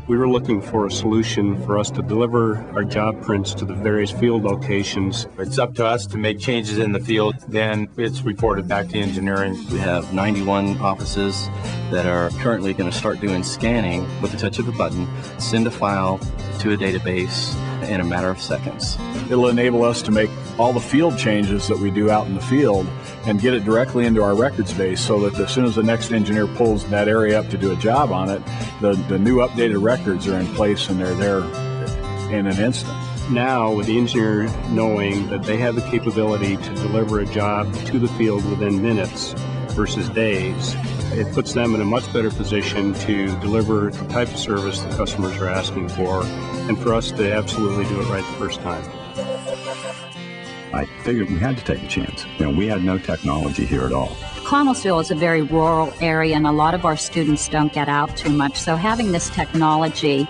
We were looking for a solution for us to deliver our job prints to the various field locations. It's up to us to make changes in the field, then it's reported back to engineering. We have 91 offices that are currently going to start doing scanning with the touch of a button, send a file to a database in a matter of seconds. It'll enable us to make all the field changes that we do out in the field and get it directly into our records base so that as soon as the next engineer pulls that area up to do a job on it, the new updated records are in place and they're there in an instant. Now, with the engineer knowing that they have the capability to deliver a job to the field within minutes versus days, it puts them in a much better position to deliver the type of service the customers are asking for, and for us to absolutely do it right the first time. I figured we had to take a chance. We had no technology here at all. Connellsville is a very rural area, and a lot of our students don't get out too much. So having this technology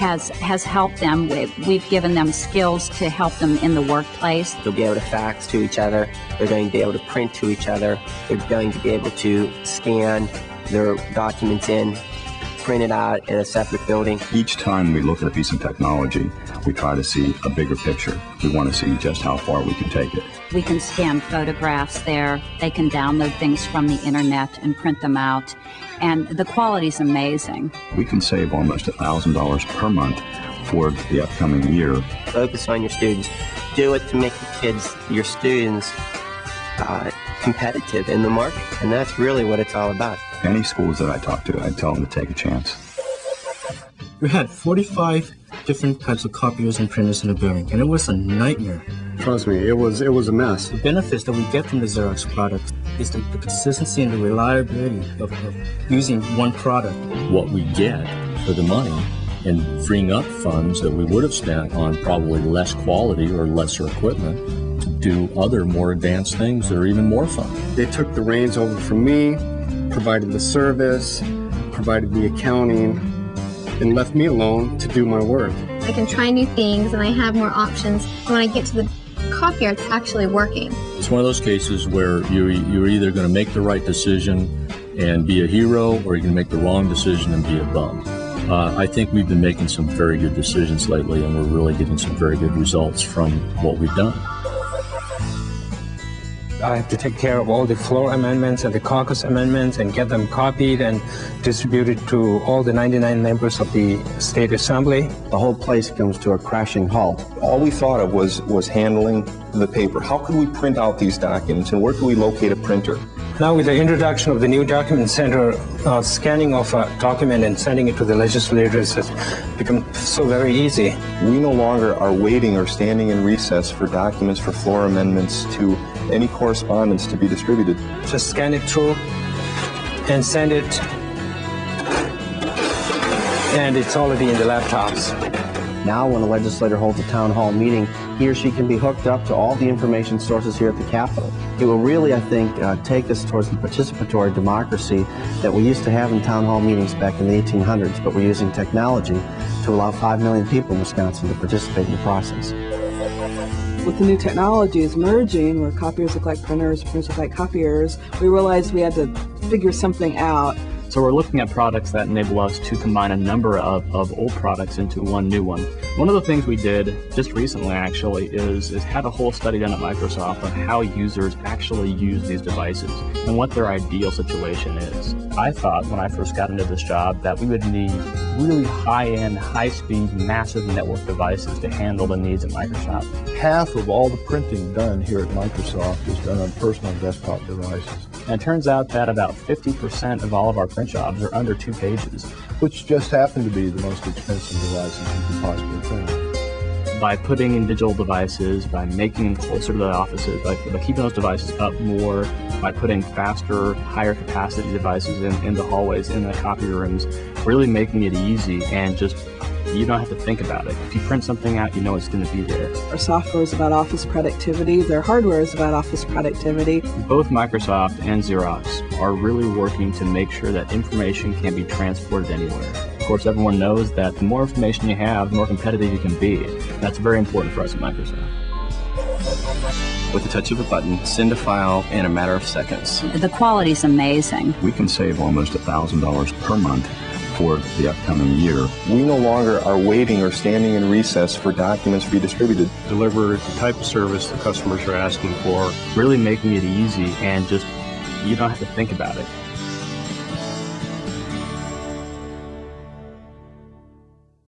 has helped them. We've given them skills to help them in the workplace. They'll be able to fax to each other. They're going to be able to print to each other. They're going to be able to scan their documents in, print it out in a separate building. Each time we look at a piece of technology, we try to see a bigger picture. We want to see just how far we can take it. We can scan photographs there. They can download things from the internet and print them out. And the quality's amazing. We can save almost $1,000 per month for the upcoming year. Focus on your students. Do it to make the kids, your students, competitive in the market. And that's really what it's all about. Any schools that I talk to, I tell them to take a chance. We had 45 different types of copiers and printers in the building, and it was a nightmare. Trust me, it was a mess. The benefits that we get from the Xerox product is the consistency and the reliability of using one product. What we get for the money and freeing up funds that we would have spent on probably less quality or lesser equipment to do other more advanced things that are even more fun. They took the reins over from me, provided the service, provided the accounting, and left me alone to do my work. I can try new things and I have more options. When I get to the copier, it's actually working. It's one of those cases where you're either going to make the right decision and be a hero, or you're going to make the wrong decision and be a bum. I think we've been making some very good decisions lately, and we're really getting some very good results from what we've done. I have to take care of all the floor amendments and the caucus amendments and get them copied and distributed to all the 99 members of the State Assembly. The whole place comes to a crashing halt. All we thought of was handling the paper. How could we print out these documents, and where could we locate a printer? Now with the introduction of the new document center, scanning of a document and sending it to the legislators has become so very easy. We no longer are waiting or standing in recess for documents for floor amendments to any correspondence to be distributed. Just scan it through and send it, and it's already in the laptops. Now when a legislator holds a town hall meeting, he or she can be hooked up to all the information sources here at the Capitol. It will really, I think, take us towards the participatory democracy that we used to have in town hall meetings back in the 1800s, but we're using technology to allow 5 million people in Wisconsin to participate in the process. With the new technologies merging, where copiers look like printers, printers look like copiers, we realized we had to figure something out. So we're looking at products that enable us to combine a number of old products into one new one. One of the things we did just recently actually is had a whole study done at Microsoft on how users actually use these devices and what their ideal situation is. I thought when I first got into this job that we would need really high-end, high-speed, massive network devices to handle the needs of Microsoft. Half of all the printing done here at Microsoft is done on personal desktop devices. And it turns out that about 50% of all of our print jobs are under 2 pages. Which just happen to be the most expensive devices you can possibly print. By putting in digital devices, by making them closer to the offices, by keeping those devices up more, by putting faster, higher capacity devices in the hallways, in the copy rooms, really making it easy, and just you don't have to think about it. If you print something out, you know it's going to be there. Our software is about office productivity. Their hardware is about office productivity. Both Microsoft and Xerox are really working to make sure that information can be transported anywhere. Of course, everyone knows that the more information you have, the more competitive you can be. That's very important for us at Microsoft. With the touch of a button, send a file in a matter of seconds. The quality's amazing. We can save almost $1,000 per month for the upcoming year. We no longer are waiting or standing in recess for documents to be distributed. Deliver the type of service the customers are asking for. Really making it easy and just, you don't have to think about it.